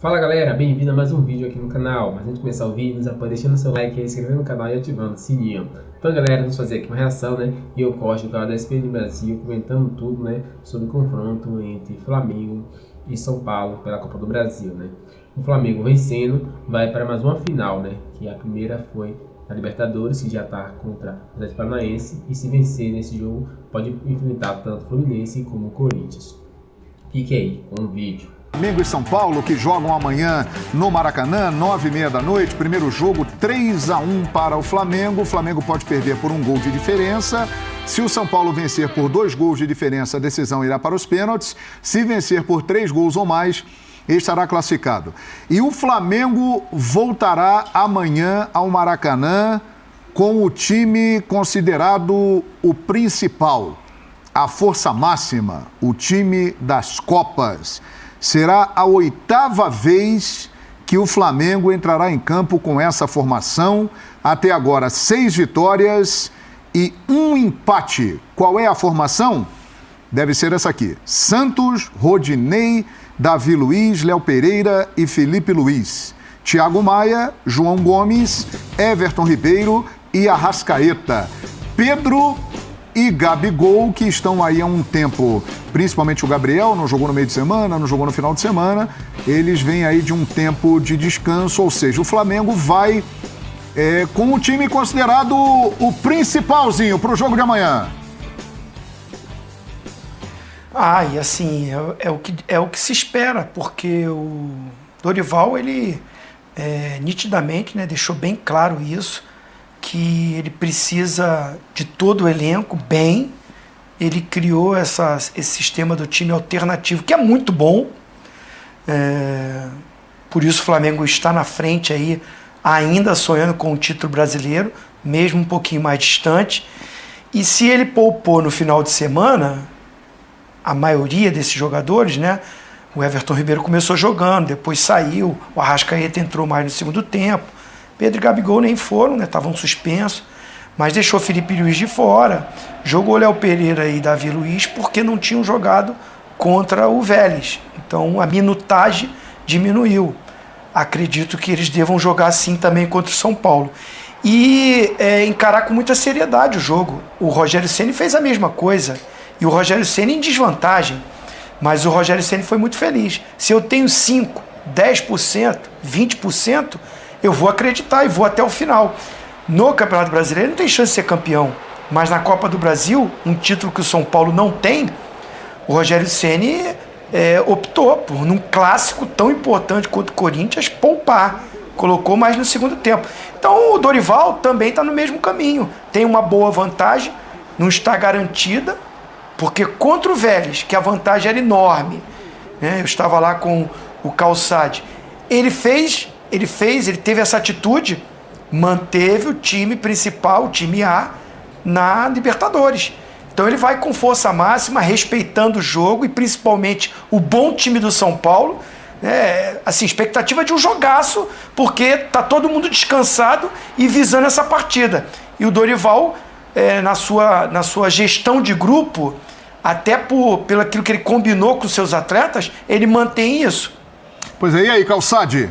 Fala galera, bem-vindo a mais um vídeo aqui no canal. Mas antes de começar o vídeo, já pode deixando seu like aí, se inscrevendo no canal e ativando o sininho. Então galera, vamos fazer aqui uma reação, né? E eu corto o canal da SPN Brasil, comentando tudo, né? Sobre o confronto entre Flamengo e São Paulo pela Copa do Brasil, né? O Flamengo vencendo, vai para mais uma final, né? Que a primeira foi a Libertadores, que já está contra o Atlético Paranaense. E se vencer nesse jogo, pode enfrentar tanto o Fluminense como o Corinthians. Fique aí com o vídeo. Flamengo e São Paulo, que jogam amanhã no Maracanã, 9h30 da noite. Primeiro jogo, 3-1 para o Flamengo. O Flamengo pode perder por 1 gol de diferença. Se o São Paulo vencer por 2 gols de diferença, a decisão irá para os pênaltis. Se vencer por 3 gols ou mais, estará classificado. E o Flamengo voltará amanhã ao Maracanã com o time considerado o principal, a força máxima, o time das Copas. Será a 8ª vez que o Flamengo entrará em campo com essa formação. Até agora, 6 vitórias e 1 empate. Qual é a formação? Deve ser essa aqui: Santos, Rodinei, Davi Luiz, Léo Pereira e Felipe Luiz. Thiago Maia, João Gomes, Everton Ribeiro e Arrascaeta. Pedro e Gabigol, que estão aí há um tempo, principalmente o Gabriel, não jogou no meio de semana, não jogou no final de semana, eles vêm aí de um tempo de descanso, ou seja, o Flamengo vai com o time considerado o principalzinho para o jogo de amanhã. E assim, é o que se espera, porque o Dorival, ele nitidamente, né, deixou bem claro isso, que ele precisa de todo o elenco bem. Ele criou esse sistema do time alternativo, que é muito bom. Por isso o Flamengo está na frente aí, ainda sonhando com o título brasileiro, mesmo um pouquinho mais distante. E se ele poupou no final de semana, a maioria desses jogadores, né? O Everton Ribeiro começou jogando, depois saiu, o Arrascaeta entrou mais no segundo tempo. Pedro e Gabigol nem foram, né? Estavam suspensos, mas deixou Felipe Luiz de fora, jogou Léo Pereira e Davi Luiz porque não tinham jogado contra o Vélez. Então a minutagem diminuiu. Acredito que eles devam jogar assim também contra o São Paulo. E encarar com muita seriedade o jogo. O Rogério Ceni fez a mesma coisa. E o Rogério Ceni em desvantagem. Mas o Rogério Ceni foi muito feliz. Se eu tenho 5%, 10%, 20%, eu vou acreditar e vou até o final. No Campeonato Brasileiro não tem chance de ser campeão, mas na Copa do Brasil, um título que o São Paulo não tem, o Rogério Ceni optou por, num clássico tão importante quanto o Corinthians, poupar. Colocou mais no segundo tempo. Então o Dorival também está no mesmo caminho. Tem uma boa vantagem, não está garantida, porque contra o Vélez, que a vantagem era enorme, né? Eu estava lá com o Calçade. Ele teve essa atitude, manteve o time principal, o time A, na Libertadores. Então ele vai com força máxima, respeitando o jogo e principalmente o bom time do São Paulo. Assim, expectativa de um jogaço, porque tá todo mundo descansado e visando essa partida. E o Dorival, na sua gestão de grupo, até pelo aquilo que ele combinou com seus atletas, ele mantém isso. Pois é, e aí, Calçade?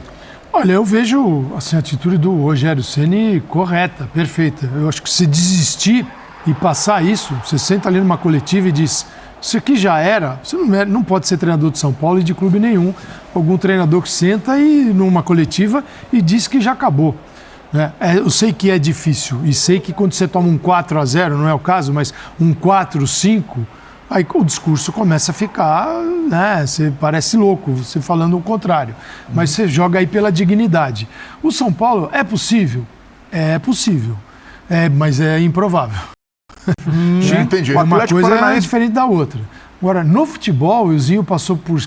Olha, eu vejo assim, a atitude do Rogério Ceni correta, perfeita. Eu acho que se desistir e passar isso, você senta ali numa coletiva e diz: isso aqui já era. Você não pode ser treinador de São Paulo e de clube nenhum. Algum treinador que senta numa coletiva e diz que já acabou. Eu sei que é difícil e sei que quando você toma um 4-0, não é o caso, mas um 4-5, aí o discurso começa a ficar, né? Você parece louco, você falando o contrário. Mas você joga aí pela dignidade. O São Paulo é possível? É possível. Mas é improvável. Sim, entendi. Uma coisa é diferente da outra. Agora, no futebol, o Zinho passou por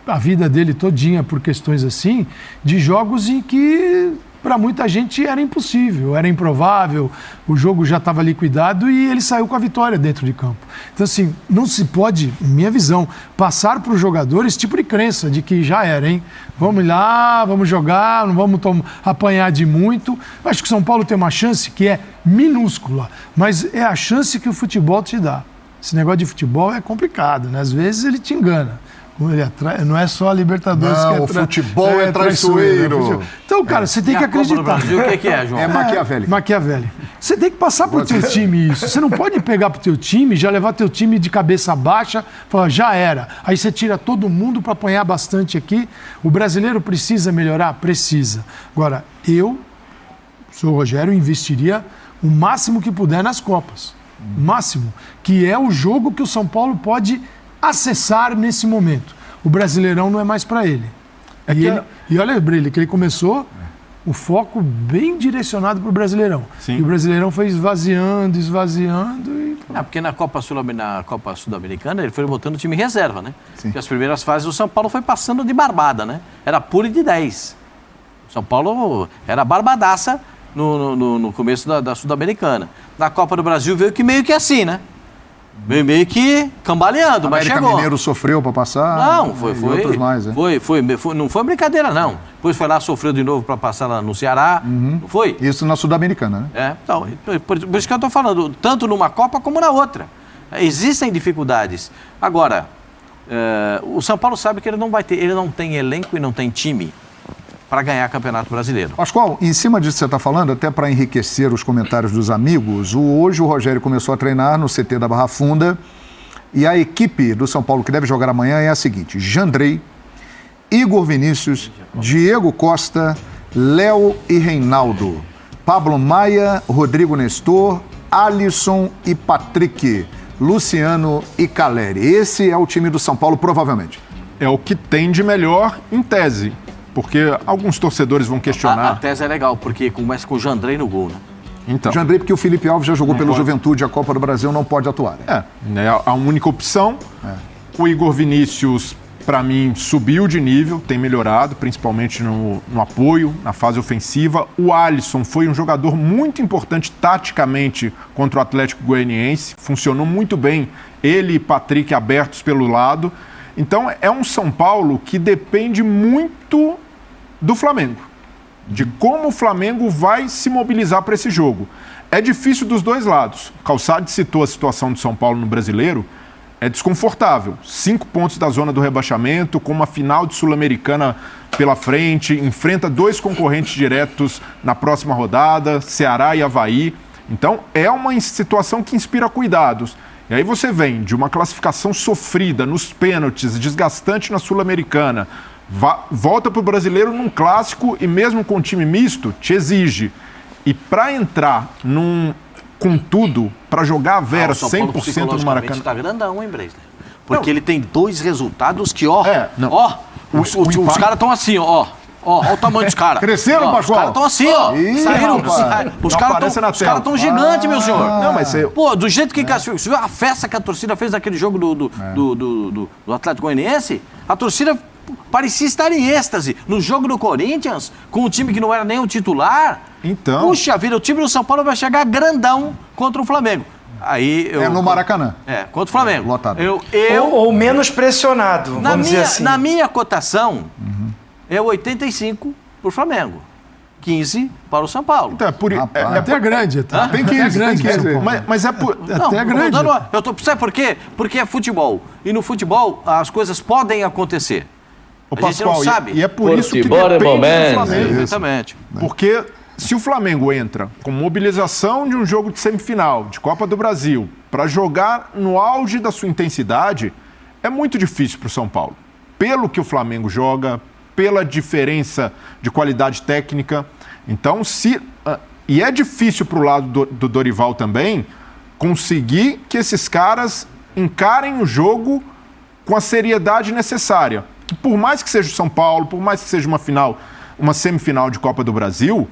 a vida dele todinha por questões assim, de jogos em que para muita gente era impossível, era improvável, o jogo já estava liquidado e ele saiu com a vitória dentro de campo. Então, assim, não se pode, minha visão, passar para os jogadores esse tipo de crença de que já era, hein? Vamos lá, vamos jogar, não vamos apanhar de muito. Acho que o São Paulo tem uma chance que é minúscula, mas é a chance que o futebol te dá. Esse negócio de futebol é complicado, né? Às vezes ele te engana. Não é só a Libertadores que é o futebol é traiçoeiro. Então, cara, você tem que acreditar. Copa do Brasil, o que é, João? É Maquiavélico. Maquiavélico. Você tem que passar pro teu time isso. Você não pode pegar pro teu time, já levar teu time de cabeça baixa, falar, já era. Aí você tira todo mundo para apanhar bastante aqui. O brasileiro precisa melhorar? Precisa. Agora, eu, sou o Rogério, investiria o máximo que puder nas Copas. O máximo. Que é o jogo que o São Paulo pode acessar nesse momento. O Brasileirão não é mais para ele. E olha, Brilho, que ele começou o foco bem direcionado para o Brasileirão. Sim. E o Brasileirão foi esvaziando e... Porque na Copa Sul-Americana ele foi botando o time reserva, né? Sim. Porque as primeiras fases o São Paulo foi passando de barbada, né? Era pule de 10. O São Paulo era barbadaça no começo da Sul-Americana. Na Copa do Brasil veio que meio que assim, né? Veio meio que cambaleando, mas América chegou. Mineiro sofreu para passar. Não, E outros mais, né? não foi brincadeira, não. Depois foi lá, sofreu de novo para passar lá no Ceará. Não foi? Isso na Sul-Americana, né? Então, por isso que eu estou falando, tanto numa Copa como na outra. Existem dificuldades. Agora, o São Paulo sabe que ele não tem elenco e não tem time para ganhar Campeonato Brasileiro. Pascoal, em cima disso que você está falando, até para enriquecer os comentários dos amigos, hoje o Rogério começou a treinar no CT da Barra Funda e a equipe do São Paulo que deve jogar amanhã é a seguinte: Jandrei, Igor Vinícius, Diego Costa, Léo e Reinaldo, Pablo Maia, Rodrigo Nestor, Alisson e Patrick, Luciano e Caleri. Esse é o time do São Paulo, provavelmente. É o que tem de melhor em tese. Porque alguns torcedores vão questionar. A tese é legal, porque começa com o Jandrei no gol, né? Então, Jandrei, porque o Felipe Alves já jogou pelo pode. Juventude, a Copa do Brasil não pode atuar. né, a única opção. O Igor Vinícius, para mim, subiu de nível, tem melhorado, principalmente no apoio, na fase ofensiva. O Alisson foi um jogador muito importante taticamente contra o Atlético Goianiense, funcionou muito bem, ele e Patrick abertos pelo lado. Então, é um São Paulo que depende muito do Flamengo, de como o Flamengo vai se mobilizar para esse jogo. É difícil dos dois lados. O Calçade citou a situação do São Paulo no Brasileiro, é desconfortável. 5 pontos da zona do rebaixamento, com uma final de Sul-Americana pela frente, enfrenta 2 concorrentes diretos na próxima rodada, Ceará e Avaí. Então, é uma situação que inspira cuidados. E aí você vem de uma classificação sofrida nos pênaltis, desgastante na Sul-Americana, volta para o Brasileiro num clássico e mesmo com time misto, te exige. E para entrar com tudo, para jogar a Vera 100% no Maracanã... Está grandão, hein, Breisler? Porque ele tem 2 resultados que, os caras estão assim, ó o tamanho dos caras. Cresceram, Pascoal? Os caras estão assim, ó. Os caras estão gigantes, meu senhor. Não, mas Pô, do jeito que a festa que a torcida fez naquele jogo do Atlético Goianiense, a torcida parecia estar em êxtase. No jogo do Corinthians, com um time que não era nem o titular. Então... Puxa vida, o time do São Paulo vai chegar grandão contra o Flamengo. Aí no Maracanã. Contra o Flamengo. Lotado. Ou menos pressionado, vamos dizer assim. Na minha cotação, é 85 para o Flamengo, 15 para o São Paulo. Então, até grande. Tem 15, mas é por... Até grande. Sabe por quê? Porque é futebol. E no futebol, as coisas podem acontecer. A gente não sabe. E é por isso que depende do Flamengo. Exatamente. Porque se o Flamengo entra com mobilização de um jogo de semifinal, de Copa do Brasil, para jogar no auge da sua intensidade, é muito difícil para o São Paulo. Pelo que o Flamengo joga, pela diferença de qualidade técnica. Então, e é difícil para o lado do Dorival também conseguir que esses caras encarem o jogo com a seriedade necessária. Por mais que seja o São Paulo, por mais que seja uma semifinal de Copa do Brasil,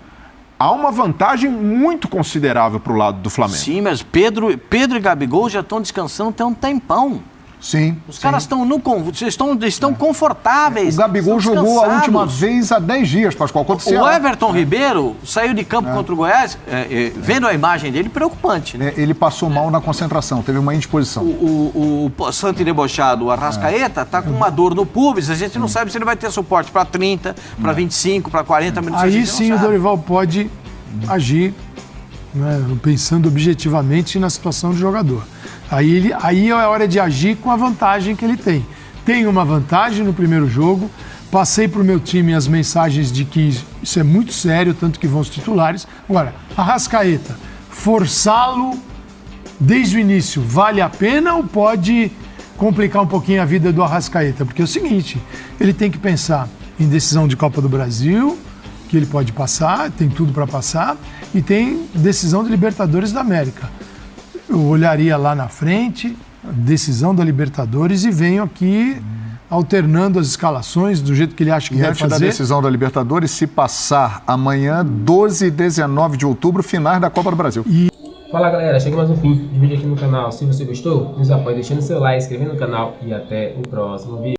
há uma vantagem muito considerável para o lado do Flamengo. Sim, mas Pedro e Gabigol já estão descansando tem um tempão. Sim. Os caras estão confortáveis. O Gabigol jogou a última vez há 10 dias, Pascoal. O Everton Ribeiro saiu de campo contra o Goiás, vendo a imagem dele, preocupante, né? Ele passou mal na concentração, teve uma indisposição. O santo e debochado, o Arrascaeta, está com uma dor no pubis. A gente não sabe se ele vai ter suporte para 30, para 25, para 40 minutos. Aí sim o Dorival pode agir, né, pensando objetivamente na situação do jogador. Aí é a hora de agir com a vantagem que ele tem. tem uma vantagem no primeiro jogo. Passei para o meu time as mensagens de que isso é muito sério, tanto que vão os titulares. Agora, Arrascaeta, forçá-lo desde o início, vale a pena ou pode complicar um pouquinho a vida do Arrascaeta? Porque é o seguinte, ele tem que pensar em decisão de Copa do Brasil, que ele pode passar, tem tudo para passar, e tem decisão de Libertadores da América. Eu olharia lá na frente, a decisão da Libertadores, e venho aqui alternando as escalações do jeito que ele acha que deve fazer. E antes da decisão da Libertadores, se passar amanhã, 12 e 19 de outubro, finais da Copa do Brasil. Fala galera, chega mais um fim de vídeo aqui no canal. Se você gostou, nos apoie deixando seu like, inscrevendo no canal e até o próximo vídeo.